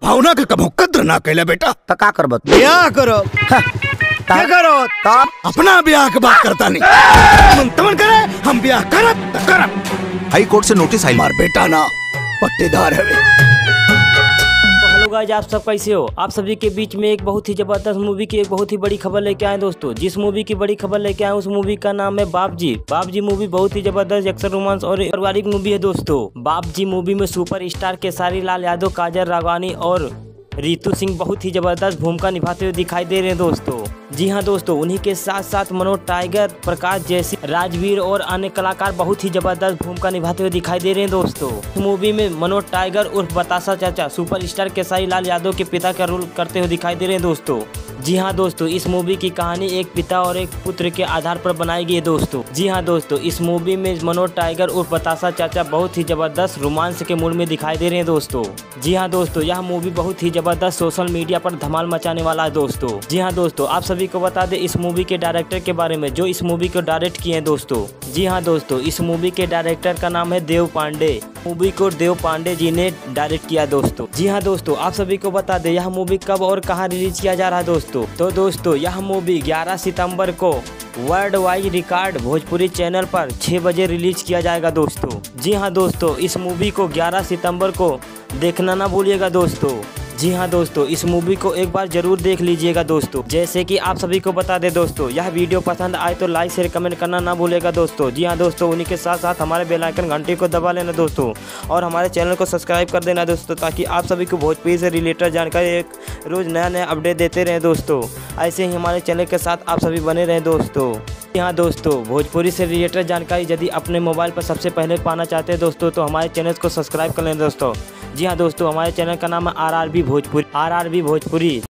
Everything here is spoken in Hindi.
भावना के कभो कद्र ना कैले बेटा। तो का करब? ब्याह करो। क्या करो? अपना ब्याह के बात करता नहीं। तमन करे हम ब्याह करब। हाई कोर्ट से नोटिस आई। मार बेटा ना पट्टेदार है वे। हेलो गाइस, आप सब कैसे हो? आप सभी के बीच में एक बहुत ही जबरदस्त मूवी की एक बहुत ही बड़ी खबर लेके आए दोस्तों। जिस मूवी की बड़ी खबर लेके आए उस मूवी का नाम है बाप जी। बाप जी मूवी बहुत ही जबरदस्त एक्शन रोमांस और पारिवारिक मूवी है दोस्तों। बाप जी मूवी में सुपर स्टार केसारी लाल यादव, काजल राघवानी और रितु सिंह बहुत ही जबरदस्त भूमिका निभाते हुए दिखाई दे रहे हैं दोस्तों। जी हाँ दोस्तों, उन्हीं के साथ साथ मनोज टाइगर, प्रकाश जैसी, राजवीर और अन्य कलाकार बहुत ही जबरदस्त भूमिका निभाते हुए दिखाई दे रहे हैं दोस्तों। मूवी में मनोज टाइगर उर्फ बतासा चाचा सुपरस्टार केसारी लाल यादव के पिता का रोल करते हुए दिखाई दे रहे हैं दोस्तों। जी हाँ दोस्तों, इस मूवी की कहानी एक पिता और एक पुत्र के आधार पर बनाई गई है दोस्तों। जी हाँ दोस्तों, इस मूवी में मनोज टाइगर उर्फ बतासा चाचा बहुत ही जबरदस्त रोमांस के मूड में दिखाई दे रहे हैं दोस्तों। जी हाँ दोस्तों, यह मूवी बहुत ही जबरदस्त सोशल मीडिया पर धमाल मचाने वाला है दोस्तों। जी हाँ दोस्तों, आप सभी को बता दें इस मूवी के डायरेक्टर के बारे में जो इस मूवी को डायरेक्ट किए हैं दोस्तों। जी हाँ दोस्तों, इस मूवी के डायरेक्टर का नाम है देव पांडे। मूवी को देव पांडे जी ने डायरेक्ट किया दोस्तों। जी हाँ दोस्तों, आप सभी को बता दें यह मूवी कब और कहां रिलीज किया जा रहा है दोस्तों। तो दोस्तों यह मूवी 11 सितंबर को world wide record Bhojpuri channel पर 6 बजे रिलीज किया जाएगा दोस्तों। जी हाँ दोस्तों, इस मूवी को 11 सितंबर को देखना ना भूलिएगा दोस्तों। जी हाँ दोस्तों, इस मूवी को एक बार जरूर देख लीजिएगा दोस्तों। जैसे कि आप सभी को बता दें दोस्तों, यह वीडियो पसंद आए तो लाइक शेयर कमेंट करना ना भूलेगा दोस्तों। जी हाँ दोस्तों, उन्हीं के साथ साथ हमारे बेल आइकन घंटी को दबा लेना दोस्तों और हमारे चैनल को सब्सक्राइब कर देना दोस्तों, ताकि आप सभी को भोजपुरी से रिलेटेड जानकारी एक रोज़ नया अपडेट देते रहें दोस्तों। ऐसे ही हमारे चैनल के साथ आप सभी बने रहें दोस्तों। यहाँ दोस्तों, भोजपुरी से रिलेटेड जानकारी यदि अपने मोबाइल पर सबसे पहले पाना चाहते हैं दोस्तों तो हमारे चैनल को सब्सक्राइब कर लें दोस्तों। जी हाँ दोस्तों, हमारे चैनल का नाम है RRB भोजपुरी।